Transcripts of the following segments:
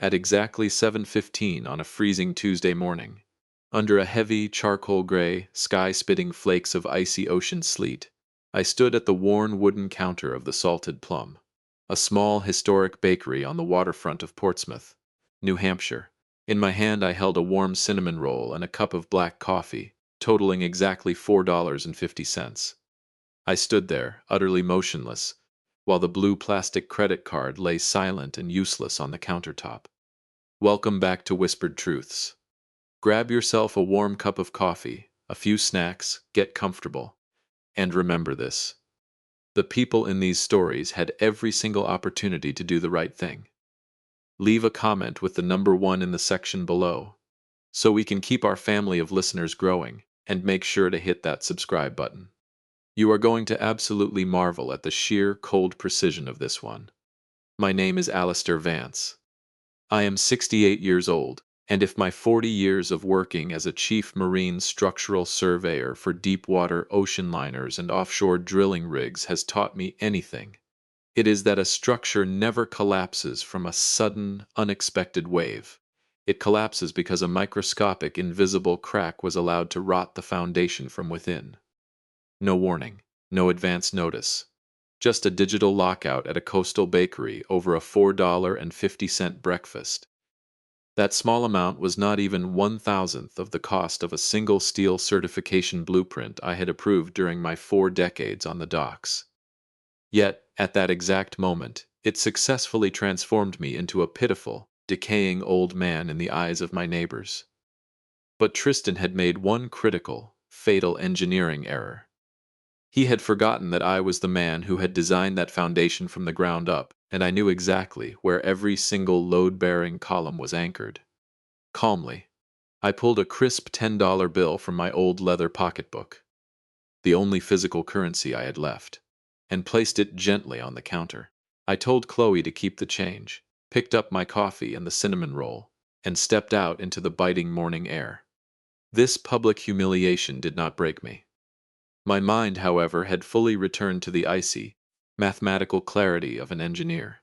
at exactly 7:15 on a freezing Tuesday morning. Under a heavy, charcoal gray, sky-spitting flakes of icy ocean sleet, I stood at the worn wooden counter of the Salted Plum, a small historic bakery on the waterfront of Portsmouth, New Hampshire. In my hand I held a warm cinnamon roll and a cup of black coffee, totaling exactly $4.50. I stood there, utterly motionless, while the blue plastic credit card lay silent and useless on the countertop. Welcome back to Whispered Truths. Grab yourself a warm cup of coffee, a few snacks, get comfortable, and remember this. The people in these stories had every single opportunity to do the right thing. Leave a comment with the number 1 in the section below, so we can keep our family of listeners growing, and make sure to hit that subscribe button. You are going to absolutely marvel at the sheer, cold precision of this one. My name is Alistair Vance. I am 68 years old, and if my 40 years of working as a chief marine structural surveyor for deep-water ocean liners and offshore drilling rigs has taught me anything, it is that a structure never collapses from a sudden, unexpected wave. It collapses because a microscopic, invisible crack was allowed to rot the foundation from within. No warning, no advance notice. Just a digital lockout at a coastal bakery over a $4.50 breakfast. That small amount was not even 1,000th of the cost of a single steel certification blueprint I had approved during my 4 decades on the docks. Yet, at that exact moment, it successfully transformed me into a pitiful, decaying old man in the eyes of my neighbors. But Tristan had made one critical, fatal engineering error. He had forgotten that I was the man who had designed that foundation from the ground up, and I knew exactly where every single load-bearing column was anchored. Calmly, I pulled a crisp $10 bill from my old leather pocketbook, the only physical currency I had left, and placed it gently on the counter. I told Chloe to keep the change, picked up my coffee and the cinnamon roll, and stepped out into the biting morning air. This public humiliation did not break me. My mind, however, had fully returned to the icy, mathematical clarity of an engineer.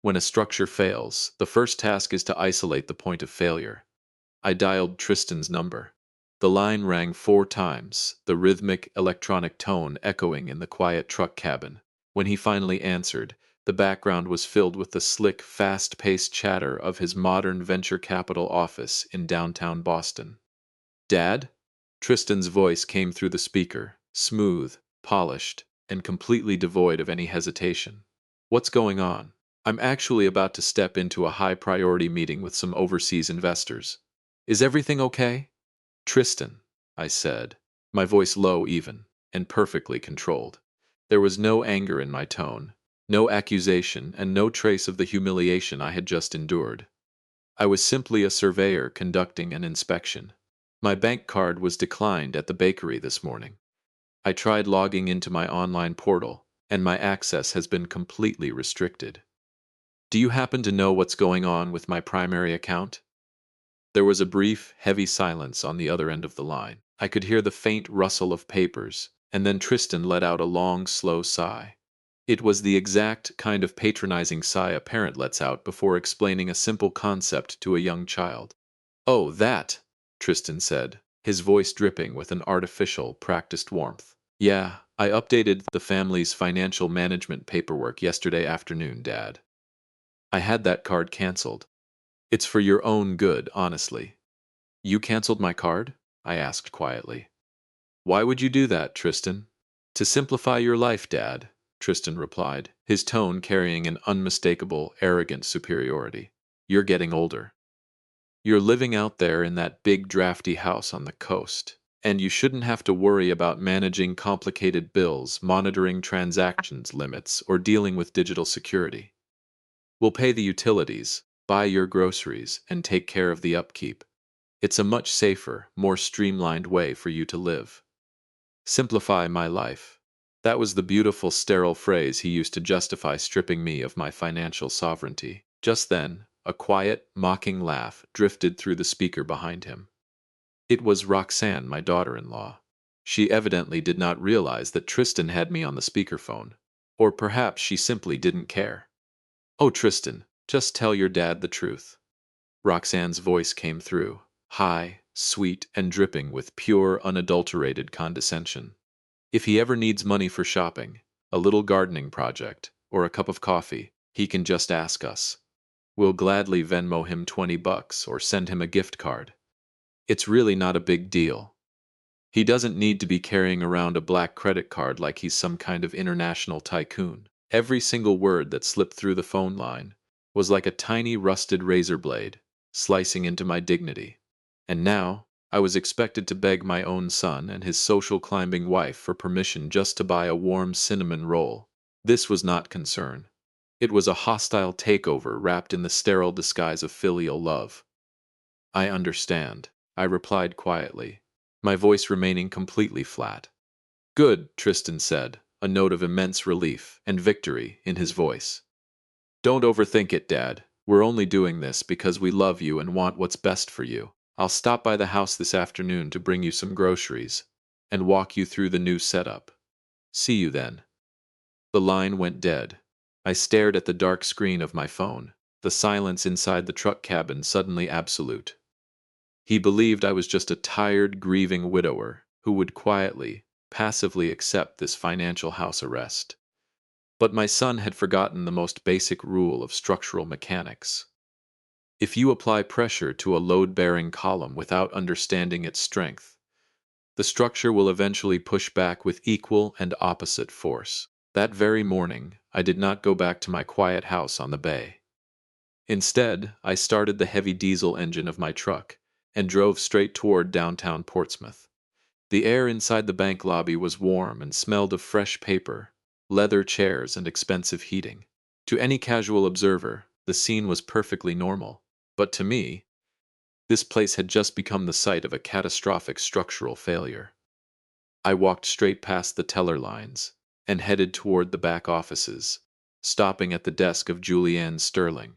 When a structure fails, the first task is to isolate the point of failure. I dialed Tristan's number. The line rang 4 times, the rhythmic electronic tone echoing in the quiet truck cabin. When he finally answered, the background was filled with the slick, fast-paced chatter of his modern venture capital office in downtown Boston. "Dad?" Tristan's voice came through the speaker, smooth, polished, and completely devoid of any hesitation. "What's going on?" "I'm actually about to step into a high-priority meeting with some overseas investors. Is everything okay?" "Tristan," I said, my voice low even, and perfectly controlled. There was no anger in my tone, no accusation, and no trace of the humiliation I had just endured. I was simply a surveyor conducting an inspection. My bank card was declined at the bakery this morning. I tried logging into my online portal, and my access has been completely restricted. Do you happen to know what's going on with my primary account? There was a brief, heavy silence on the other end of the line. I could hear the faint rustle of papers, and then Tristan let out a long, slow sigh. It was the exact kind of patronizing sigh a parent lets out before explaining a simple concept to a young child. "Oh, that," Tristan said, his voice dripping with an artificial, practiced warmth. "Yeah, I updated the family's financial management paperwork yesterday afternoon, Dad. I had that card canceled. It's for your own good, honestly." "You canceled my card?" I asked quietly. "Why would you do that, Tristan?" "To simplify your life, Dad," Tristan replied, his tone carrying an unmistakable, arrogant superiority. "You're getting older. You're living out there in that big drafty house on the coast, and you shouldn't have to worry about managing complicated bills, monitoring transactions limits, or dealing with digital security. We'll pay the utilities, buy your groceries, and take care of the upkeep. It's a much safer, more streamlined way for you to live. Simplify my life." That was the beautiful, sterile phrase he used to justify stripping me of my financial sovereignty. Just then, a quiet, mocking laugh drifted through the speaker behind him. It was Roxanne, my daughter-in-law. She evidently did not realize that Tristan had me on the speakerphone. Or perhaps she simply didn't care. "Oh, Tristan, just tell your dad the truth. Roxanne's voice came through, high, sweet, and dripping with pure, unadulterated condescension. If he ever needs money for shopping, a little gardening project, or a cup of coffee, he can just ask us. We'll gladly Venmo him $20 or send him a gift card. It's really not a big deal. He doesn't need to be carrying around a black credit card like he's some kind of international tycoon. Every single word that slipped through the phone line was like a tiny rusted razor blade, slicing into my dignity. And now, I was expected to beg my own son and his social climbing wife for permission just to buy a warm cinnamon roll. This was not concern. It was a hostile takeover wrapped in the sterile disguise of filial love. I understand, I replied quietly, my voice remaining completely flat. Good, Tristan said, a note of immense relief and victory in his voice. Don't overthink it, Dad. We're only doing this because we love you and want what's best for you. I'll stop by the house this afternoon to bring you some groceries and walk you through the new setup. See you then. The line went dead. I stared at the dark screen of my phone, the silence inside the truck cabin suddenly absolute. He believed I was just a tired, grieving widower who would quietly, passively accept this financial house arrest. But my son had forgotten the most basic rule of structural mechanics. If you apply pressure to a load-bearing column without understanding its strength, the structure will eventually push back with equal and opposite force. That very morning, I did not go back to my quiet house on the bay. Instead, I started the heavy diesel engine of my truck and drove straight toward downtown Portsmouth. The air inside the bank lobby was warm and smelled of fresh paper, leather chairs, and expensive heating. To any casual observer, the scene was perfectly normal. But to me, this place had just become the site of a catastrophic structural failure. I walked straight past the teller lines and headed toward the back offices, stopping at the desk of Julianne Sterling.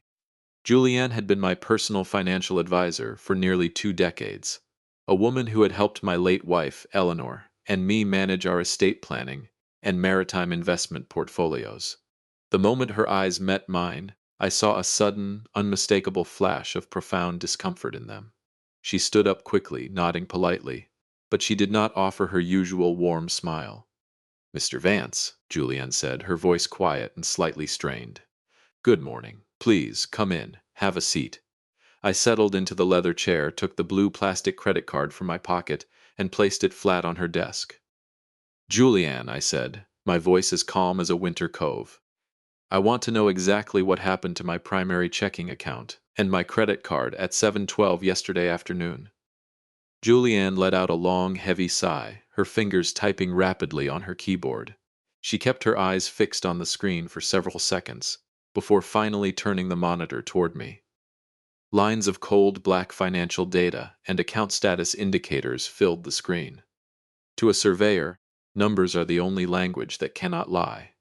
Julianne had been my personal financial advisor for nearly 2 decades, a woman who had helped my late wife, Eleanor, and me manage our estate planning and maritime investment portfolios. The moment her eyes met mine, I saw a sudden, unmistakable flash of profound discomfort in them. She stood up quickly, nodding politely, but she did not offer her usual warm smile. Mr. Vance, Julianne said, her voice quiet and slightly strained. Good morning. Please, come in. Have a seat. I settled into the leather chair, took the blue plastic credit card from my pocket, and placed it flat on her desk. Julianne, I said, my voice as calm as a winter cove. I want to know exactly what happened to my primary checking account and my credit card at 7:12 yesterday afternoon. Julianne let out a long, heavy sigh, her fingers typing rapidly on her keyboard. She kept her eyes fixed on the screen for several seconds, before finally turning the monitor toward me. Lines of cold black financial data and account status indicators filled the screen. To a surveyor, numbers are the only language that cannot lie.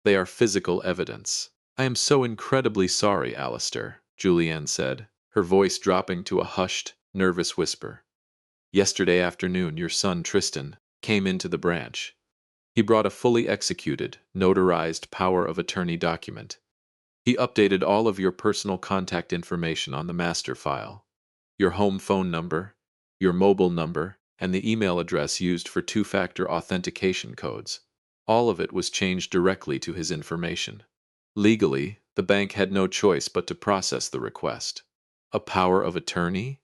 They are physical evidence. I am so incredibly sorry, Alistair, Julianne said, her voice dropping to a hushed, nervous whisper. Yesterday afternoon, your son Tristan came into the branch. He brought a fully executed, notarized power of attorney document. He updated all of your personal contact information on the master file. Your home phone number, your mobile number, and the email address used for two-factor authentication codes. All of it was changed directly to his information. Legally, the bank had no choice but to process the request. A power of attorney?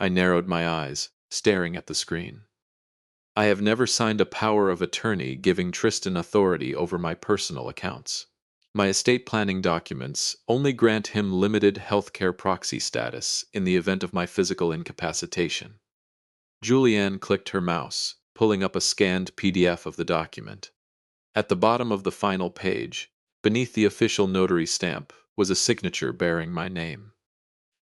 I narrowed my eyes, staring at the screen. I have never signed a power of attorney giving Tristan authority over my personal accounts. My estate planning documents only grant him limited healthcare proxy status in the event of my physical incapacitation. Julianne clicked her mouse, pulling up a scanned PDF of the document. At the bottom of the final page, beneath the official notary stamp, was a signature bearing my name.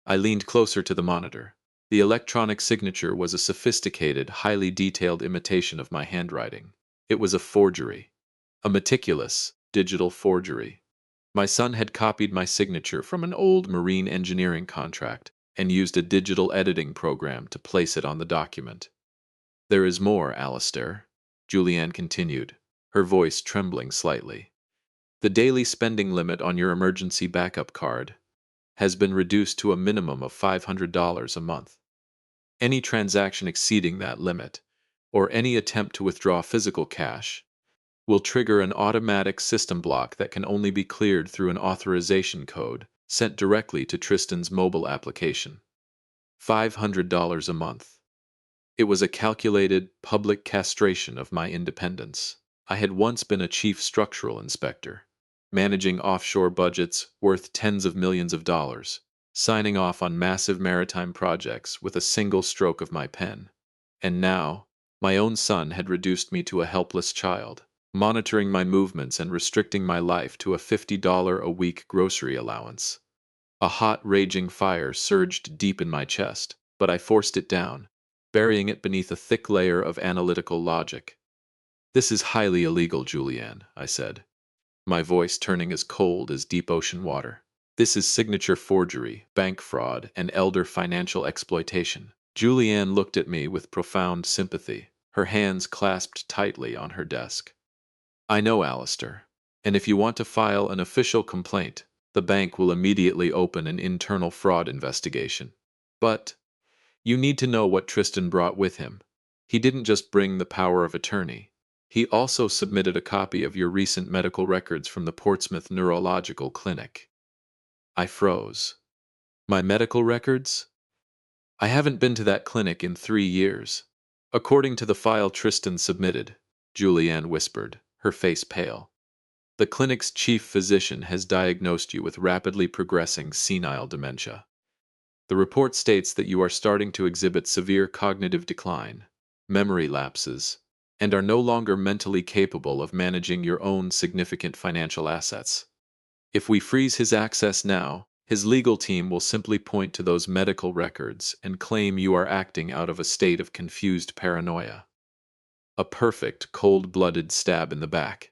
I leaned closer to the monitor. The electronic signature was a sophisticated, highly detailed imitation of my handwriting. It was a forgery. A meticulous, digital forgery. My son had copied my signature from an old marine engineering contract and used a digital editing program to place it on the document. There is more, Alistair, Julianne continued, her voice trembling slightly. The daily spending limit on your emergency backup card has been reduced to a minimum of $500 a month. Any transaction exceeding that limit, or any attempt to withdraw physical cash, will trigger an automatic system block that can only be cleared through an authorization code sent directly to Tristan's mobile application. $500 a month. It was a calculated, public castration of my independence. I had once been a chief structural inspector, managing offshore budgets worth tens of millions of dollars, signing off on massive maritime projects with a single stroke of my pen. And now, my own son had reduced me to a helpless child, monitoring my movements and restricting my life to a $50 a week grocery allowance. A hot, raging fire surged deep in my chest, but I forced it down, burying it beneath a thick layer of analytical logic. "This is highly illegal, Julianne," I said, my voice turning as cold as deep ocean water. "This is signature forgery, bank fraud, and elder financial exploitation." Julianne looked at me with profound sympathy, her hands clasped tightly on her desk. "I know, Alistair, and if you want to file an official complaint, the bank will immediately open an internal fraud investigation. But you need to know what Tristan brought with him. He didn't just bring the power of attorney. He also submitted a copy of your recent medical records from the Portsmouth Neurological Clinic." I froze. "My medical records? I haven't been to that clinic in 3 years." "According to the file Tristan submitted," Julianne whispered, her face pale, "the clinic's chief physician has diagnosed you with rapidly progressing senile dementia. The report states that you are starting to exhibit severe cognitive decline, memory lapses, and are no longer mentally capable of managing your own significant financial assets. If we freeze his access now, his legal team will simply point to those medical records and claim you are acting out of a state of confused paranoia." A perfect, cold-blooded stab in the back.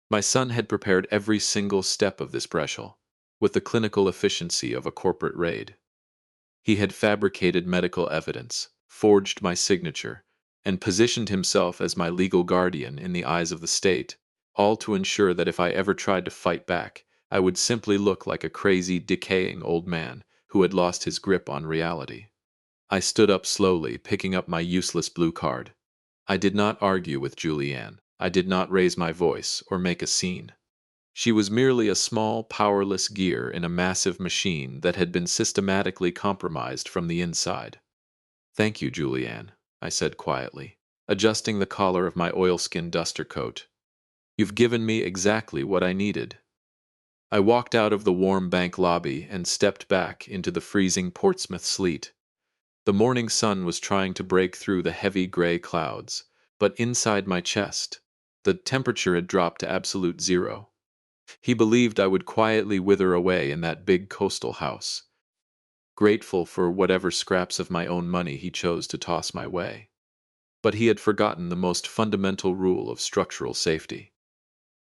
My son had prepared every single step of this brechel, with the clinical efficiency of a corporate raid. He had fabricated medical evidence, forged my signature, and positioned himself as my legal guardian in the eyes of the state, all to ensure that if I ever tried to fight back, I would simply look like a crazy, decaying old man who had lost his grip on reality. I stood up slowly, picking up my useless blue card. I did not argue with Julianne. I did not raise my voice or make a scene. She was merely a small, powerless gear in a massive machine that had been systematically compromised from the inside. "Thank you, Julianne," I said quietly, adjusting the collar of my oilskin duster coat. "You've given me exactly what I needed." I walked out of the warm bank lobby and stepped back into the freezing Portsmouth sleet. The morning sun was trying to break through the heavy gray clouds, but inside my chest, the temperature had dropped to absolute zero. He believed I would quietly wither away in that big coastal house, grateful for whatever scraps of my own money he chose to toss my way. But he had forgotten the most fundamental rule of structural safety.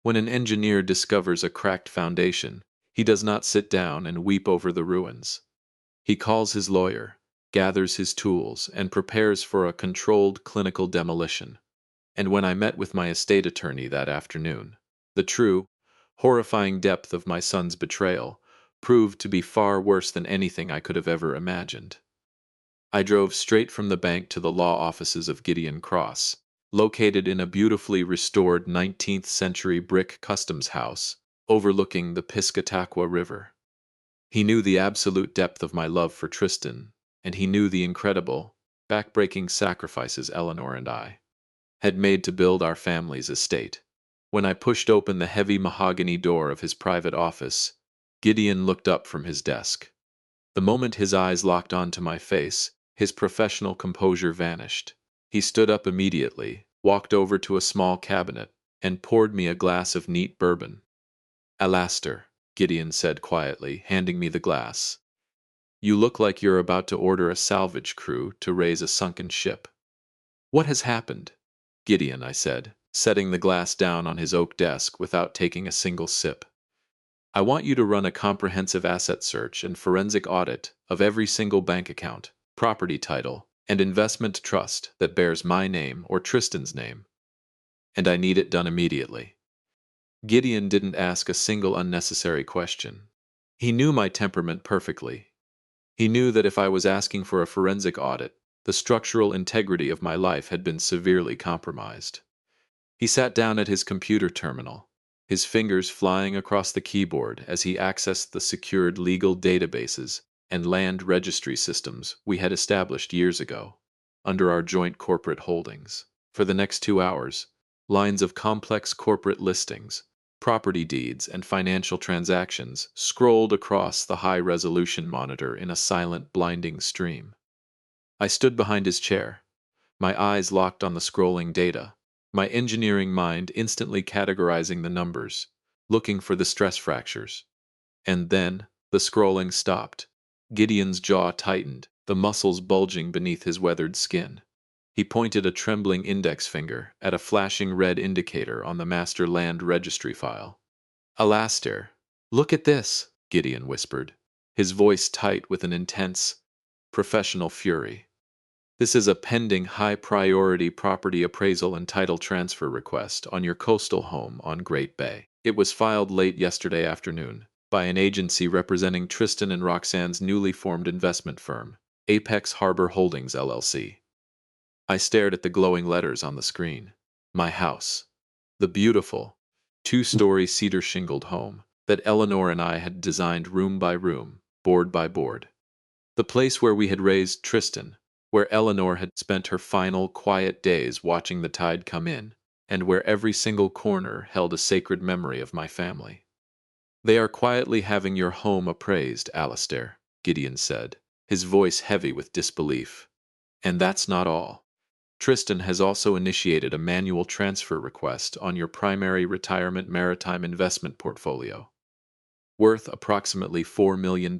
When an engineer discovers a cracked foundation, he does not sit down and weep over the ruins. He calls his lawyer, gathers his tools, and prepares for a controlled clinical demolition. And when I met with my estate attorney that afternoon, the true, horrifying depth of my son's betrayal proved to be far worse than anything I could have ever imagined. I drove straight from the bank to the law offices of Gideon Cross, located in a beautifully restored 19th century brick customs house overlooking the Piscataqua River. He knew the absolute depth of my love for Tristan, and he knew the incredible, backbreaking sacrifices Eleanor and I had made to build our family's estate. When I pushed open the heavy mahogany door of his private office, Gideon looked up from his desk. The moment his eyes locked onto my face, his professional composure vanished. He stood up immediately, walked over to a small cabinet, and poured me a glass of neat bourbon. "Alastair," Gideon said quietly, handing me the glass, "you look like you're about to order a salvage crew to raise a sunken ship." "What has happened?" "Gideon," I said, setting the glass down on his oak desk without taking a single sip, "I want you to run a comprehensive asset search and forensic audit of every single bank account, property title, and investment trust that bears my name or Tristan's name. And I need it done immediately." Gideon didn't ask a single unnecessary question. He knew my temperament perfectly. He knew that if I was asking for a forensic audit, the structural integrity of my life had been severely compromised. He sat down at his computer terminal, his fingers flying across the keyboard as he accessed the secured legal databases and land registry systems we had established years ago, under our joint corporate holdings. For the next 2 hours, lines of complex corporate listings, property deeds, and financial transactions scrolled across the high-resolution monitor in a silent, blinding stream. I stood behind his chair, my eyes locked on the scrolling data, my engineering mind instantly categorizing the numbers, looking for the stress fractures. And then, the scrolling stopped. Gideon's jaw tightened, the muscles bulging beneath his weathered skin. He pointed a trembling index finger at a flashing red indicator on the master land registry file. Alastair, look at this, Gideon whispered, his voice tight with an intense, professional fury. This is a pending high-priority property appraisal and title transfer request on your coastal home on Great Bay. It was filed late yesterday afternoon by an agency representing Tristan and Roxanne's newly formed investment firm, Apex Harbor Holdings, LLC. I stared at the glowing letters on the screen. My house. The beautiful, two-story cedar-shingled home that Eleanor and I had designed room by room, board by board. The place where we had raised Tristan, where Eleanor had spent her final quiet days watching the tide come in, and where every single corner held a sacred memory of my family. They are quietly having your home appraised, Alastair, Gideon said, his voice heavy with disbelief. And that's not all. Tristan has also initiated a manual transfer request on your primary retirement maritime investment portfolio, worth approximately $4 million.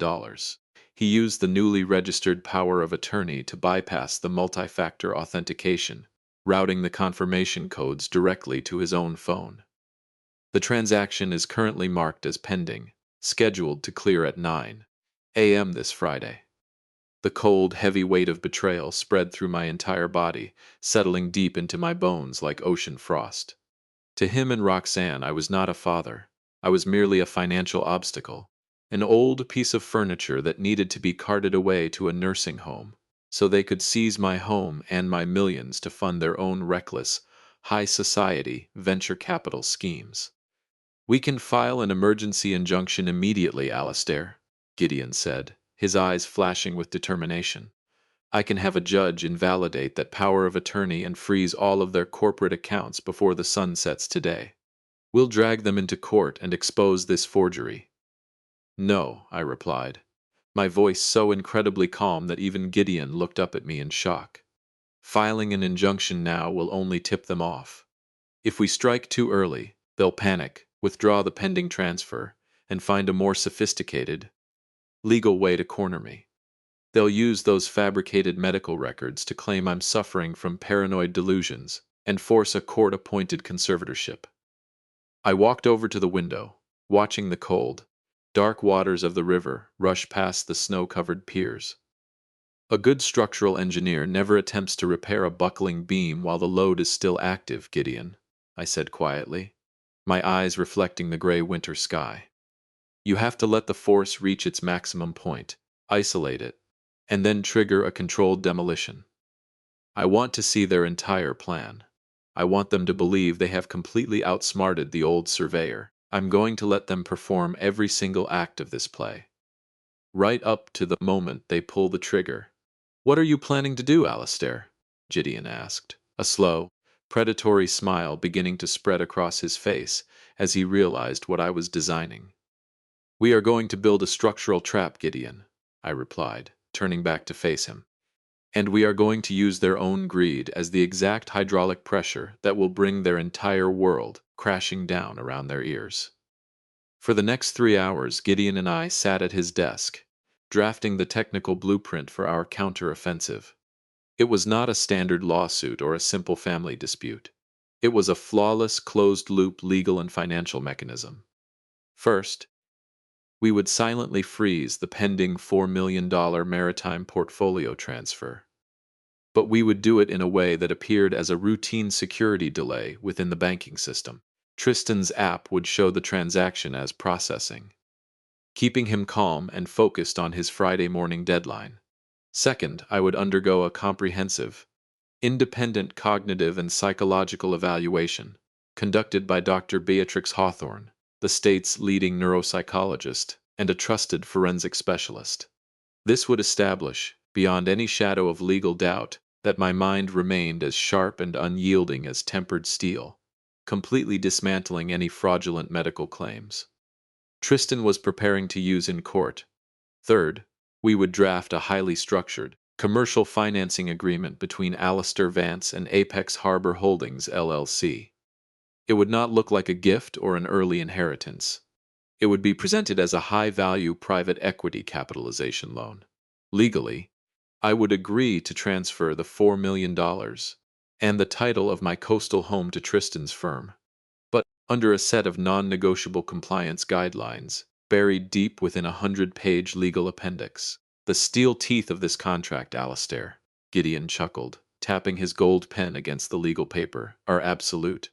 He used the newly registered power of attorney to bypass the multi-factor authentication, routing the confirmation codes directly to his own phone. The transaction is currently marked as pending, scheduled to clear at 9 a.m. this Friday. The cold, heavy weight of betrayal spread through my entire body, settling deep into my bones like ocean frost. To him and Roxanne, I was not a father. I was merely a financial obstacle, an old piece of furniture that needed to be carted away to a nursing home, so they could seize my home and my millions to fund their own reckless, high society, venture capital schemes. We can file an emergency injunction immediately, Alastair, Gideon said, his eyes flashing with determination. I can have a judge invalidate that power of attorney and freeze all of their corporate accounts before the sun sets today. We'll drag them into court and expose this forgery. No, I replied, my voice so incredibly calm that even Gideon looked up at me in shock. Filing an injunction now will only tip them off. If we strike too early, they'll panic, withdraw the pending transfer, and find a more sophisticated, legal way to corner me. They'll use those fabricated medical records to claim I'm suffering from paranoid delusions and force a court-appointed conservatorship. I walked over to the window, watching the cold, dark waters of the river rush past the snow-covered piers. A good structural engineer never attempts to repair a buckling beam while the load is still active, Gideon, I said quietly, my eyes reflecting the gray winter sky. You have to let the force reach its maximum point, isolate it, and then trigger a controlled demolition. I want to see their entire plan. I want them to believe they have completely outsmarted the old surveyor. I'm going to let them perform every single act of this play, right up to the moment they pull the trigger. What are you planning to do, Alastair? Gideon asked, a slow, predatory smile beginning to spread across his face as he realized what I was designing. We are going to build a structural trap, Gideon, I replied, turning back to face him. And we are going to use their own greed as the exact hydraulic pressure that will bring their entire world crashing down around their ears. For the next 3 hours, Gideon and I sat at his desk, drafting the technical blueprint for our counter-offensive. It was not a standard lawsuit or a simple family dispute. It was a flawless, closed-loop legal and financial mechanism. First, we would silently freeze the pending $4 million maritime portfolio transfer. But we would do it in a way that appeared as a routine security delay within the banking system. Tristan's app would show the transaction as processing. keeping him calm and focused on his Friday morning deadline. Second, I would undergo a comprehensive, independent cognitive and psychological evaluation conducted by Dr. Beatrix Hawthorne, the state's leading neuropsychologist and a trusted forensic specialist. This would establish, beyond any shadow of legal doubt, that my mind remained as sharp and unyielding as tempered steel, completely dismantling any fraudulent medical claims Tristan was preparing to use in court. Third, we would draft a highly structured, commercial financing agreement between Alistair Vance and Apex Harbor Holdings, LLC. It would not look like a gift or an early inheritance. It would be presented as a high-value private equity capitalization loan. Legally, I would agree to transfer the $4 million and the title of my coastal home to Tristan's firm, but under a set of non-negotiable compliance guidelines buried deep within a 100-page legal appendix. The steel teeth of this contract, Alistair, Gideon chuckled, tapping his gold pen against the legal paper, are absolute.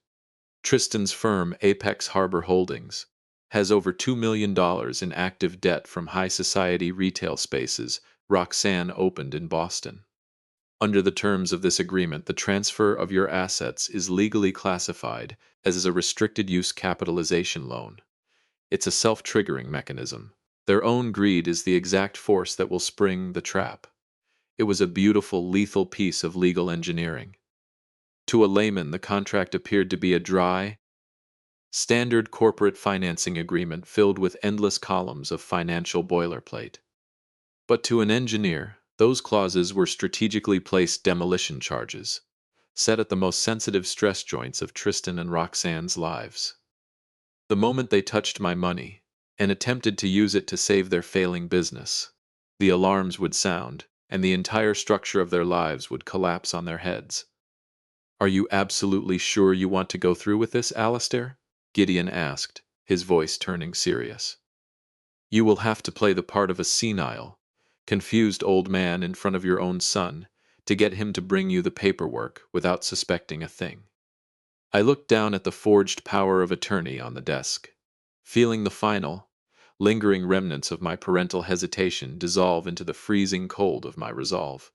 Tristan's firm, Apex Harbor Holdings, has over $2 million in active debt from high society retail spaces Roxanne opened in Boston. Under the terms of this agreement, the transfer of your assets is legally classified as a restricted use capitalization loan. It's a self-triggering mechanism. Their own greed is the exact force that will spring the trap. It was a beautiful, lethal piece of legal engineering. To a layman, the contract appeared to be a dry, standard corporate financing agreement filled with endless columns of financial boilerplate. But to an engineer, those clauses were strategically placed demolition charges, set at the most sensitive stress joints of Tristan and Roxanne's lives. The moment they touched my money and attempted to use it to save their failing business, the alarms would sound, and the entire structure of their lives would collapse on their heads. "Are you absolutely sure you want to go through with this, Alistair?" Gideon asked, his voice turning serious. "You will have to play the part of a senile, confused old man in front of your own son to get him to bring you the paperwork without suspecting a thing." I looked down at the forged power of attorney on the desk, feeling the final, lingering remnants of my parental hesitation dissolve into the freezing cold of my resolve.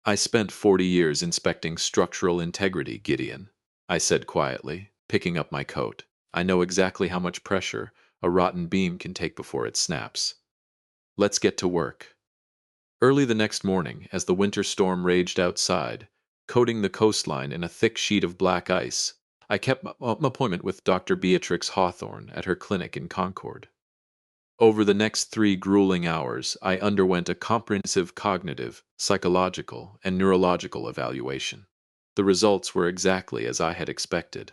"I spent 40 years inspecting structural integrity, Gideon," I said quietly, picking up my coat. "I know exactly how much pressure a rotten beam can take before it snaps. Let's get to work." Early the next morning, as the winter storm raged outside, coating the coastline in a thick sheet of black ice, I kept my appointment with Dr. Beatrix Hawthorne at her clinic in Concord. Over the next 3 grueling hours, I underwent a comprehensive cognitive, psychological, and neurological evaluation. The results were exactly as I had expected.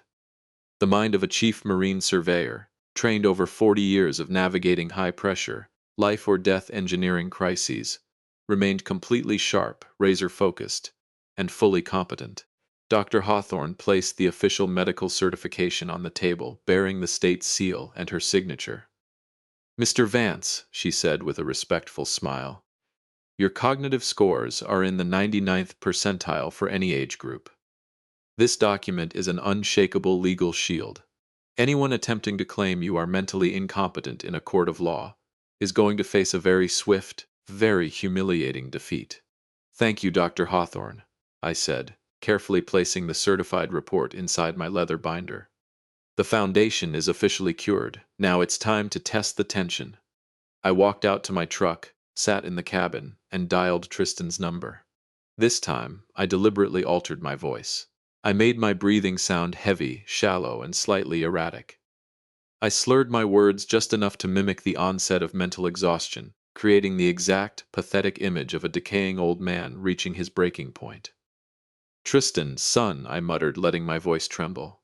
The mind of a chief marine surveyor, trained over 40 years of navigating high-pressure, life-or-death engineering crises, remained completely sharp, razor-focused, and fully competent. Dr. Hawthorne placed the official medical certification on the table, bearing the state's seal and her signature. "Mr. Vance," she said with a respectful smile, "your cognitive scores are in the 99th percentile for any age group. This document is an unshakable legal shield. Anyone attempting to claim you are mentally incompetent in a court of law is going to face a very swift, very humiliating defeat." "Thank you, Dr. Hawthorne," I said, carefully placing the certified report inside my leather binder. "The foundation is officially cured. Now it's time to test the tension." I walked out to my truck, sat in the cabin, and dialed Tristan's number. This time, I deliberately altered my voice. I made my breathing sound heavy, shallow, and slightly erratic. I slurred my words just enough to mimic the onset of mental exhaustion, creating the exact, pathetic image of a decaying old man reaching his breaking point. "Tristan, son," I muttered, letting my voice tremble.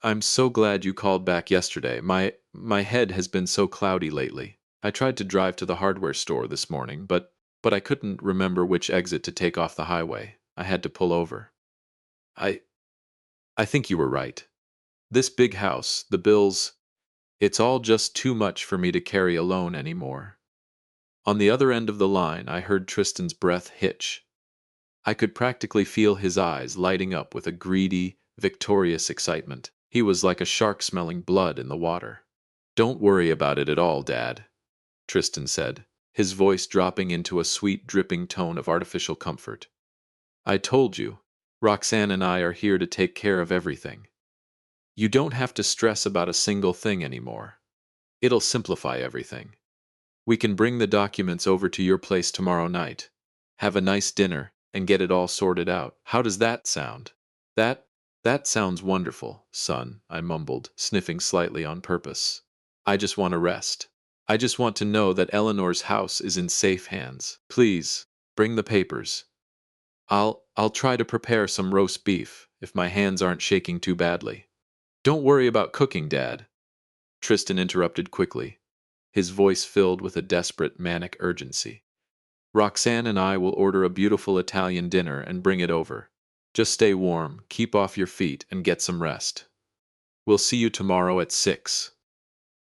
I'm so glad you called back yesterday. My head has been so cloudy lately. I tried to drive to the hardware store this morning, but I couldn't remember which exit to take off the highway. I had to pull over." I think you were right. This big house, the bills, it's all just too much for me to carry alone anymore." On the other end of the line, I heard Tristan's breath hitch. I could practically feel his eyes lighting up with a greedy, victorious excitement. He was like a shark smelling blood in the water. Don't worry about it at all, Dad, Tristan said, his voice dropping into a sweet, dripping tone of artificial comfort. I told you, Roxanne and I are here to take care of everything. You don't have to stress about a single thing anymore. It'll simplify everything. We can bring the documents over to your place tomorrow night, have a nice dinner, and get it all sorted out. How does that sound? That, that sounds wonderful, son, I mumbled, sniffing slightly on purpose. I just want to rest. I just want to know that Eleanor's house is in safe hands. Please, bring the papers. I'll try to prepare some roast beef, if my hands aren't shaking too badly. Don't worry about cooking, Dad, Tristan interrupted quickly, his voice filled with a desperate, manic urgency. Roxanne and I will order a beautiful Italian dinner and bring it over. Just stay warm, keep off your feet, and get some rest. We'll see you tomorrow at 6.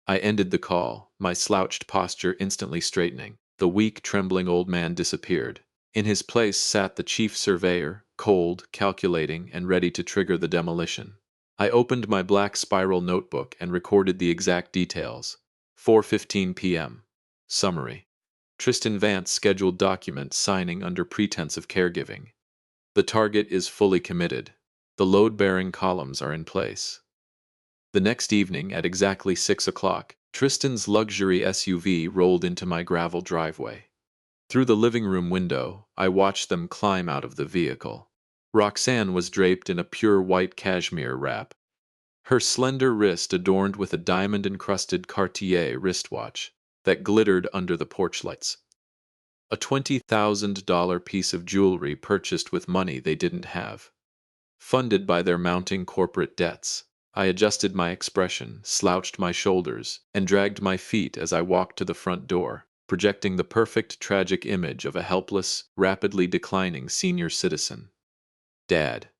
I ended the call, my slouched posture instantly straightening. The weak, trembling old man disappeared. In his place sat the chief surveyor, cold, calculating, and ready to trigger the demolition. I opened my black spiral notebook and recorded the exact details. 4:15 p.m. Summary. Tristan Vance scheduled document signing under pretense of caregiving. The target is fully committed. The load-bearing columns are in place. The next evening, at exactly 6 o'clock, Tristan's luxury SUV rolled into my gravel driveway. Through the living room window, I watched them climb out of the vehicle. Roxanne was draped in a pure white cashmere wrap, her slender wrist adorned with a diamond-encrusted Cartier wristwatch that glittered under the porch lights. A $20,000 piece of jewelry purchased with money they didn't have. Funded by their mounting corporate debts, I adjusted my expression, slouched my shoulders, and dragged my feet as I walked to the front door, projecting the perfect tragic image of a helpless, rapidly declining senior citizen. Dad.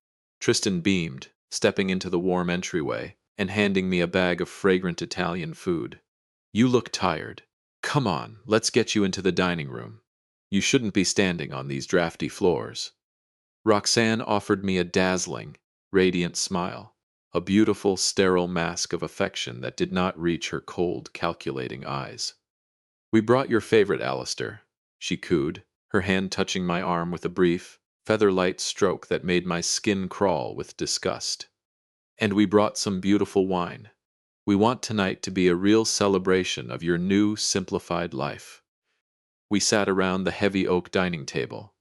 Tristan beamed, stepping into the warm entryway and handing me a bag of fragrant Italian food. You look tired. Come on, let's get you into the dining room. You shouldn't be standing on these drafty floors. Roxanne offered me a dazzling, radiant smile, a beautiful, sterile mask of affection that did not reach her cold, calculating eyes. We brought your favorite, Alistair, she cooed, her hand touching my arm with a brief, feather-light stroke that made my skin crawl with disgust. And we brought some beautiful wine. We want tonight to be a real celebration of your new, simplified life. We sat around the heavy oak dining table,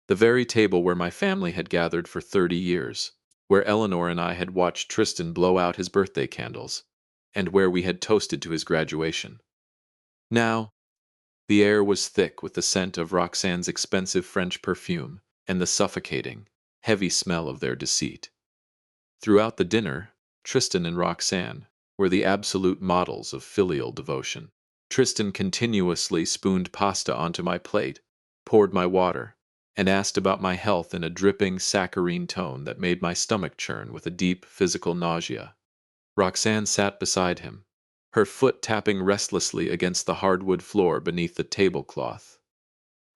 the very table where my family had gathered for 30 years, where Eleanor and I had watched Tristan blow out his birthday candles, and where we had toasted to his graduation. Now, the air was thick with the scent of Roxanne's expensive French perfume and the suffocating, heavy smell of their deceit. Throughout the dinner, Tristan and Roxanne were the absolute models of filial devotion. Tristan continuously spooned pasta onto my plate, poured my water, and asked about my health in a dripping, saccharine tone that made my stomach churn with a deep, physical nausea. Roxanne sat beside him, her foot tapping restlessly against the hardwood floor beneath the tablecloth,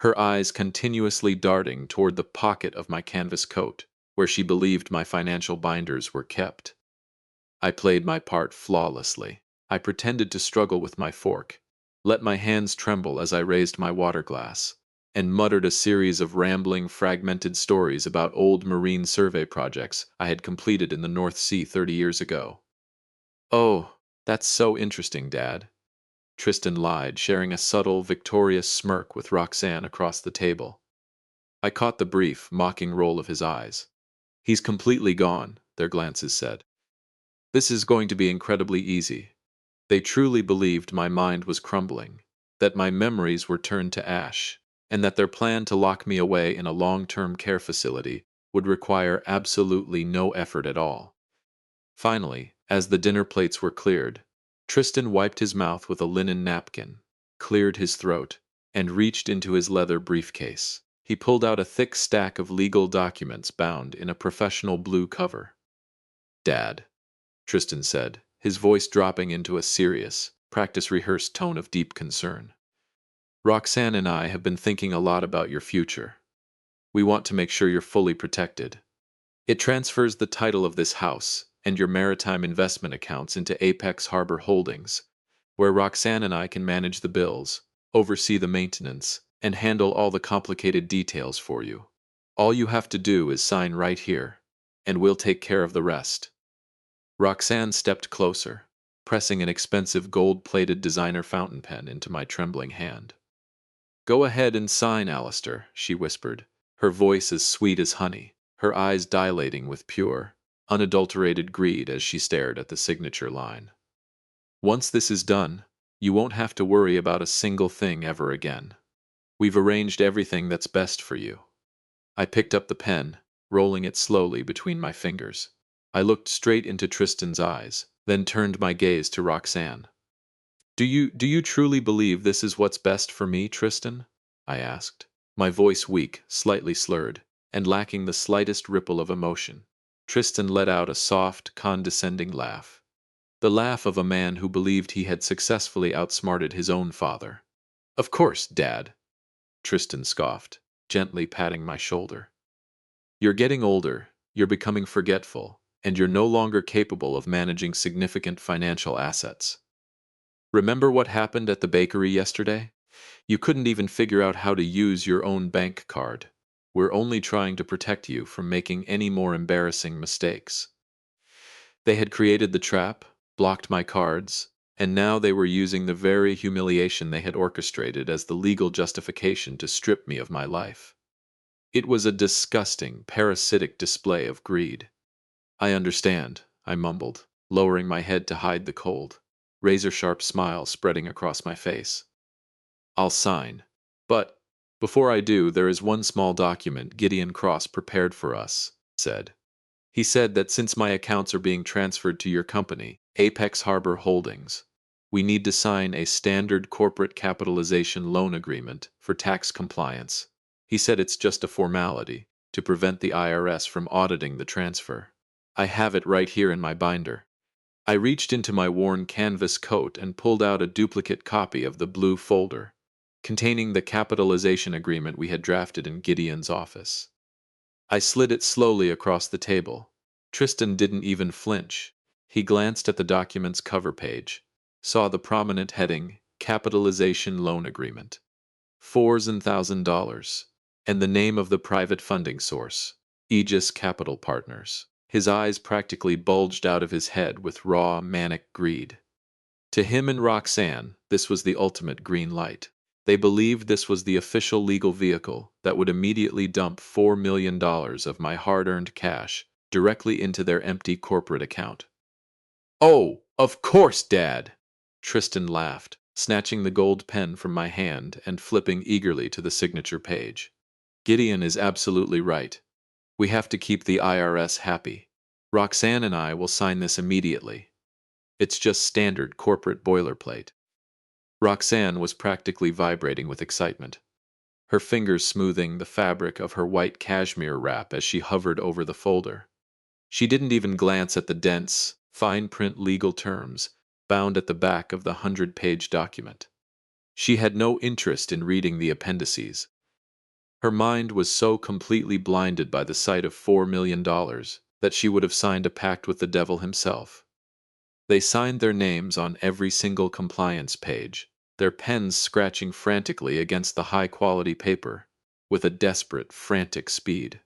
her eyes continuously darting toward the pocket of my canvas coat, where she believed my financial binders were kept. I played my part flawlessly. I pretended to struggle with my fork, let my hands tremble as I raised my water glass, and muttered a series of rambling, fragmented stories about old marine survey projects I had completed in the North Sea 30 years ago. Oh, that's so interesting, Dad, Tristan lied, sharing a subtle, victorious smirk with Roxanne across the table. I caught the brief, mocking roll of his eyes. He's completely gone, their glances said. This is going to be incredibly easy. They truly believed my mind was crumbling, that my memories were turned to ash, and that their plan to lock me away in a long-term care facility would require absolutely no effort at all. Finally, as the dinner plates were cleared, Tristan wiped his mouth with a linen napkin, cleared his throat, and reached into his leather briefcase. He pulled out a thick stack of legal documents bound in a professional blue cover. Dad, Tristan said, his voice dropping into a serious, practice-rehearsed tone of deep concern. Roxanne and I have been thinking a lot about your future. We want to make sure you're fully protected. It transfers the title of this house and your maritime investment accounts into Apex Harbor Holdings, where Roxanne and I can manage the bills, oversee the maintenance, and handle all the complicated details for you. All you have to do is sign right here, and we'll take care of the rest." Roxanne stepped closer, pressing an expensive gold-plated designer fountain pen into my trembling hand. "Go ahead and sign, Alistair," she whispered, her voice as sweet as honey, her eyes dilating with pure, unadulterated greed as she stared at the signature line. "Once this is done, you won't have to worry about a single thing ever again. We've arranged everything that's best for you." I picked up the pen, rolling it slowly between my fingers. I looked straight into Tristan's eyes, then turned my gaze to Roxanne. Do you truly believe this is what's best for me, Tristan?" I asked, my voice weak, slightly slurred, and lacking the slightest ripple of emotion. Tristan let out a soft, condescending laugh. The laugh of a man who believed he had successfully outsmarted his own father. "Of course, Dad," Tristan scoffed, gently patting my shoulder. "You're getting older, you're becoming forgetful, and you're no longer capable of managing significant financial assets. Remember what happened at the bakery yesterday? You couldn't even figure out how to use your own bank card. We're only trying to protect you from making any more embarrassing mistakes." They had created the trap, blocked my cards, and now they were using the very humiliation they had orchestrated as the legal justification to strip me of my life. It was a disgusting, parasitic display of greed. "I understand," I mumbled, lowering my head to hide the cold, razor-sharp smile spreading across my face. "I'll sign. But, before I do, there is one small document Gideon Cross prepared for us," said. "He said that since my accounts are being transferred to your company, Apex Harbor Holdings, we need to sign a standard corporate capitalization loan agreement for tax compliance. He said it's just a formality to prevent the IRS from auditing the transfer. I have it right here in my binder." I reached into my worn canvas coat and pulled out a duplicate copy of the blue folder, containing the capitalization agreement we had drafted in Gideon's office. I slid it slowly across the table. Tristan didn't even flinch. He glanced at the document's cover page, saw the prominent heading, Capitalization Loan Agreement, fours and $1,000, and the name of the private funding source, Aegis Capital Partners. His eyes practically bulged out of his head with raw, manic greed. To him and Roxanne, this was the ultimate green light. They believed this was the official legal vehicle that would immediately dump $4 million of my hard-earned cash directly into their empty corporate account. "Oh, of course, Dad!" Tristan laughed, snatching the gold pen from my hand and flipping eagerly to the signature page. "Gideon is absolutely right. We have to keep the IRS happy. Roxanne and I will sign this immediately. It's just standard corporate boilerplate." Roxanne was practically vibrating with excitement, her fingers smoothing the fabric of her white cashmere wrap as she hovered over the folder. She didn't even glance at the dense, fine-print legal terms bound at the back of the 100-page document. She had no interest in reading the appendices. Her mind was so completely blinded by the sight of $4 million that she would have signed a pact with the devil himself. They signed their names on every single compliance page, their pens scratching frantically against the high-quality paper, with a desperate, frantic speed.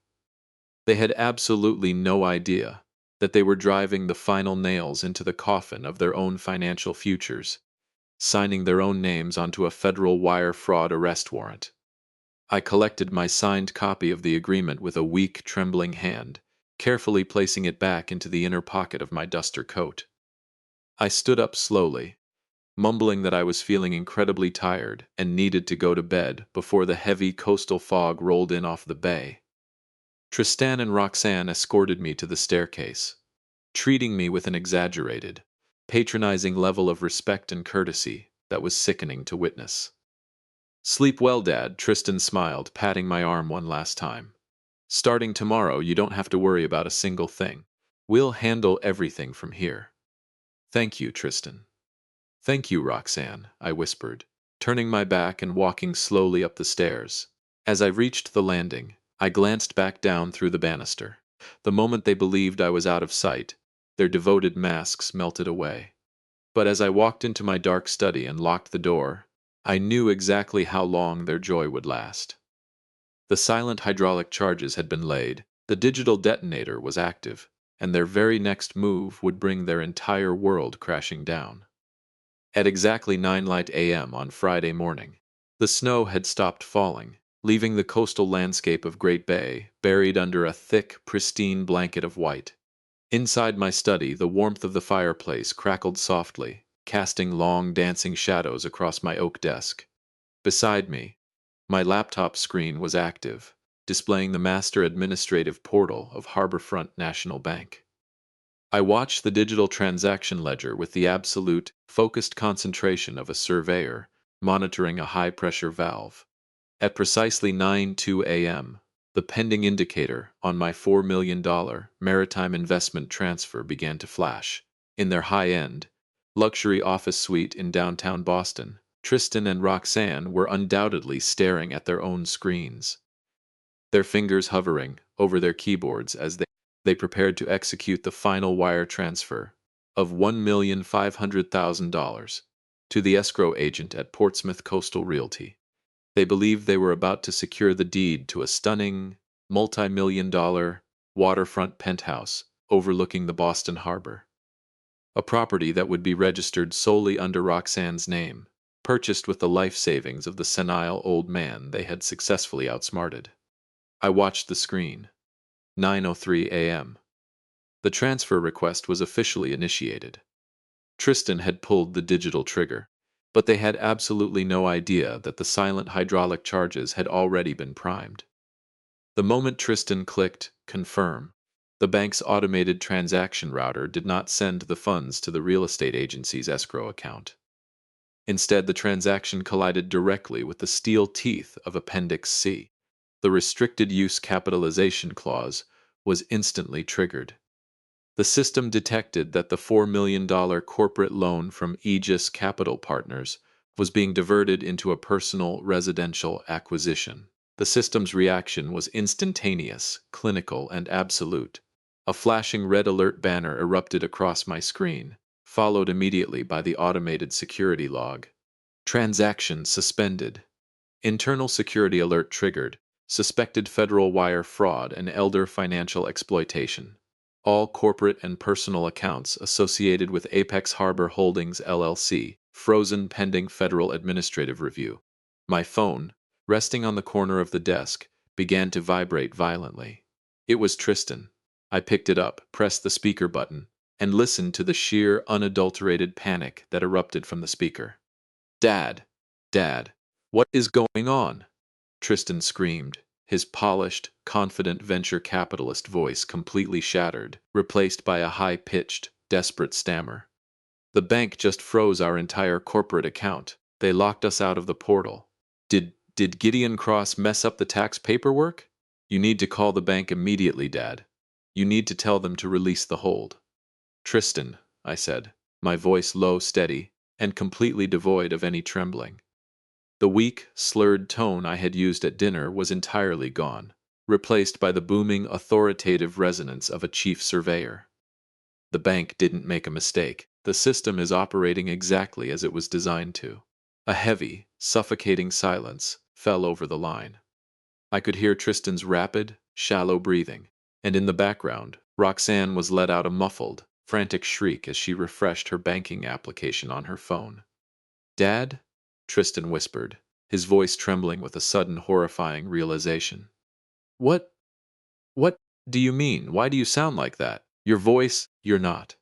They had absolutely no idea that they were driving the final nails into the coffin of their own financial futures, signing their own names onto a federal wire fraud arrest warrant. I collected my signed copy of the agreement with a weak, trembling hand, carefully placing it back into the inner pocket of my duster coat. I stood up slowly, mumbling that I was feeling incredibly tired and needed to go to bed before the heavy coastal fog rolled in off the bay. Tristan and Roxanne escorted me to the staircase, treating me with an exaggerated, patronizing level of respect and courtesy that was sickening to witness. "Sleep well, Dad," Tristan smiled, patting my arm one last time. "Starting tomorrow, you don't have to worry about a single thing. We'll handle everything from here." "Thank you, Tristan." "Thank you, Roxanne," I whispered, turning my back and walking slowly up the stairs. As I reached the landing, I glanced back down through the banister. The moment they believed I was out of sight, their devoted masks melted away. But as I walked into my dark study and locked the door, I knew exactly how long their joy would last. The silent hydraulic charges had been laid, the digital detonator was active, and their very next move would bring their entire world crashing down. At exactly 9 light a.m. on Friday morning, the snow had stopped falling, leaving the coastal landscape of Great Bay buried under a thick, pristine blanket of white. Inside my study, the warmth of the fireplace crackled softly, casting long, dancing shadows across my oak desk. Beside me, my laptop screen was active, displaying the master administrative portal of Harborfront National Bank. I watched the digital transaction ledger with the absolute, focused concentration of a surveyor monitoring a high-pressure valve. At precisely 9:02 a.m., the pending indicator on my $4 million maritime investment transfer began to flash. In their high-end, luxury office suite in downtown Boston, Tristan and Roxanne were undoubtedly staring at their own screens, their fingers hovering over their keyboards as they prepared to execute the final wire transfer of $1,500,000 to the escrow agent at Portsmouth Coastal Realty. They believed they were about to secure the deed to a stunning, multi-million-dollar waterfront penthouse overlooking the Boston Harbor, a property that would be registered solely under Roxanne's name, purchased with the life savings of the senile old man they had successfully outsmarted. I watched the screen. 9:03 a.m. The transfer request was officially initiated. Tristan had pulled the digital trigger, but they had absolutely no idea that the silent hydraulic charges had already been primed. The moment Tristan clicked confirm, the bank's automated transaction router did not send the funds to the real estate agency's escrow account. Instead, the transaction collided directly with the steel teeth of Appendix C. The restricted use capitalization clause was instantly triggered. The system detected that the $4 million corporate loan from Aegis Capital Partners was being diverted into a personal residential acquisition. The system's reaction was instantaneous, clinical, and absolute. A flashing red alert banner erupted across my screen, followed immediately by the automated security log. Transaction suspended. Internal security alert triggered. Suspected federal wire fraud and elder financial exploitation. All corporate and personal accounts associated with Apex Harbor Holdings LLC, frozen pending federal administrative review. My phone, resting on the corner of the desk, began to vibrate violently. It was Tristan. I picked it up, pressed the speaker button, and listened to the sheer, unadulterated panic that erupted from the speaker. Dad, Dad, what is going on? Tristan screamed, his polished, confident venture capitalist voice completely shattered, replaced by a high-pitched, desperate stammer. The bank just froze our entire corporate account. They locked us out of the portal. Did Gideon Cross mess up the tax paperwork? You need to call the bank immediately, Dad. You need to tell them to release the hold. Tristan, I said, my voice low, steady, and completely devoid of any trembling. The weak, slurred tone I had used at dinner was entirely gone, replaced by the booming, authoritative resonance of a chief surveyor. The bank didn't make a mistake. The system is operating exactly as it was designed to. A heavy, suffocating silence fell over the line. I could hear Tristan's rapid, shallow breathing, and in the background, Roxanne was let out a muffled, frantic shriek as she refreshed her banking application on her phone. Dad? Tristan whispered, his voice trembling with a sudden horrifying realization. What do you mean? Why do you sound like that? Your voice, you're not.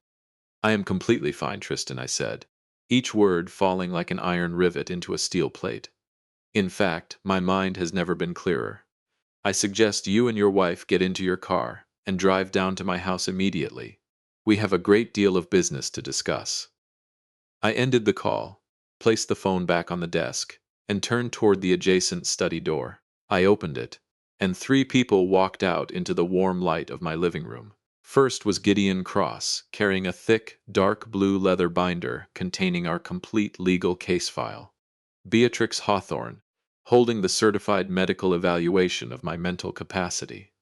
I am completely fine, Tristan, I said, each word falling like an iron rivet into a steel plate. In fact, my mind has never been clearer. I suggest you and your wife get into your car and drive down to my house immediately. We have a great deal of business to discuss. I ended the call, placed the phone back on the desk, and turned toward the adjacent study door. I opened it, and 3 people walked out into the warm light of my living room. First was Gideon Cross, carrying a thick, dark blue leather binder containing our complete legal case file. Beatrix Hawthorne, holding the certified medical evaluation of my mental capacity.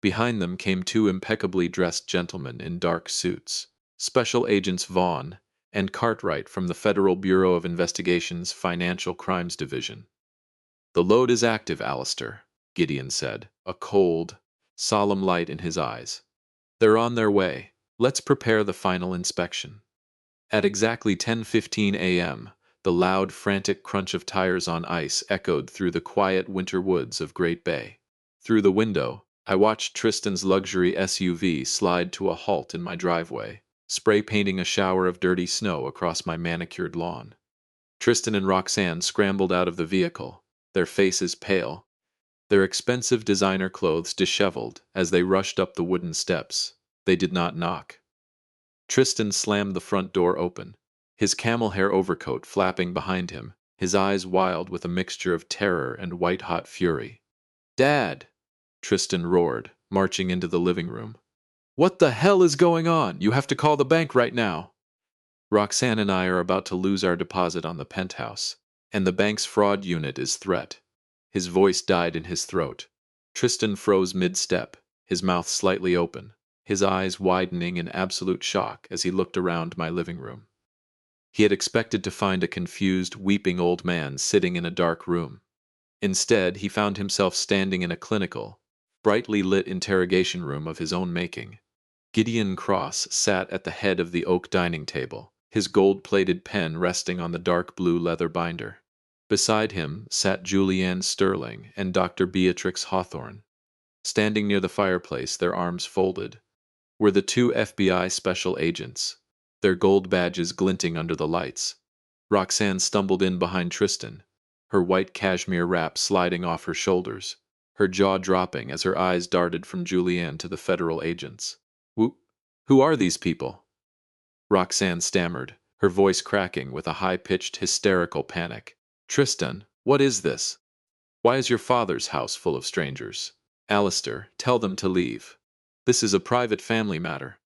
Behind them came 2 impeccably dressed gentlemen in dark suits, Special Agents Vaughn and Cartwright from the Federal Bureau of Investigation's Financial Crimes Division. "The load is active, Alistair," Gideon said, a cold, solemn light in his eyes. "They're on their way. Let's prepare the final inspection." At exactly 10:15 a.m., the loud, frantic crunch of tires on ice echoed through the quiet winter woods of Great Bay. Through the window, I watched Tristan's luxury SUV slide to a halt in my driveway, spray painting a shower of dirty snow across my manicured lawn. Tristan and Roxanne scrambled out of the vehicle, their faces pale, their expensive designer clothes disheveled as they rushed up the wooden steps. They did not knock. Tristan slammed the front door open, his camel hair overcoat flapping behind him, his eyes wild with a mixture of terror and white-hot fury. "Dad!" Tristan roared, marching into the living room. "What the hell is going on? You have to call the bank right now." "Roxanne and I are about to lose our deposit on the penthouse, and the bank's fraud unit is threat." His voice died in his throat. Tristan froze mid-step, his mouth slightly open, his eyes widening in absolute shock as he looked around my living room. He had expected to find a confused, weeping old man sitting in a dark room. Instead, he found himself standing in a clinical, brightly lit interrogation room of his own making. Gideon Cross sat at the head of the oak dining table, his gold-plated pen resting on the dark blue leather binder. Beside him sat Julianne Sterling and Dr. Beatrix Hawthorne. Standing near the fireplace, their arms folded, were the two FBI special agents, their gold badges glinting under the lights. Roxanne stumbled in behind Tristan, her white cashmere wrap sliding off her shoulders, her jaw dropping as her eyes darted from Julianne to the federal agents. Who are these people?" Roxanne stammered, her voice cracking with a high-pitched, hysterical panic. "Tristan, what is this? Why is your father's house full of strangers? Alistair, tell them to leave. This is a private family matter."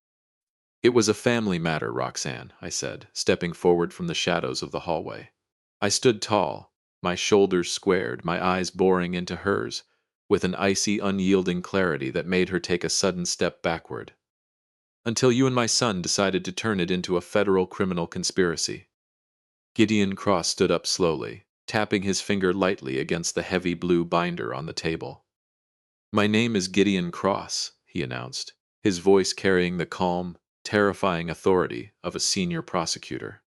"It was a family matter, Roxanne," I said, stepping forward from the shadows of the hallway. I stood tall, my shoulders squared, my eyes boring into hers, with an icy, unyielding clarity that made her take a sudden step backward. "Until you and my son decided to turn it into a federal criminal conspiracy." Gideon Cross stood up slowly, tapping his finger lightly against the heavy blue binder on the table. "My name is Gideon Cross," he announced, his voice carrying the calm, terrifying authority of a senior prosecutor.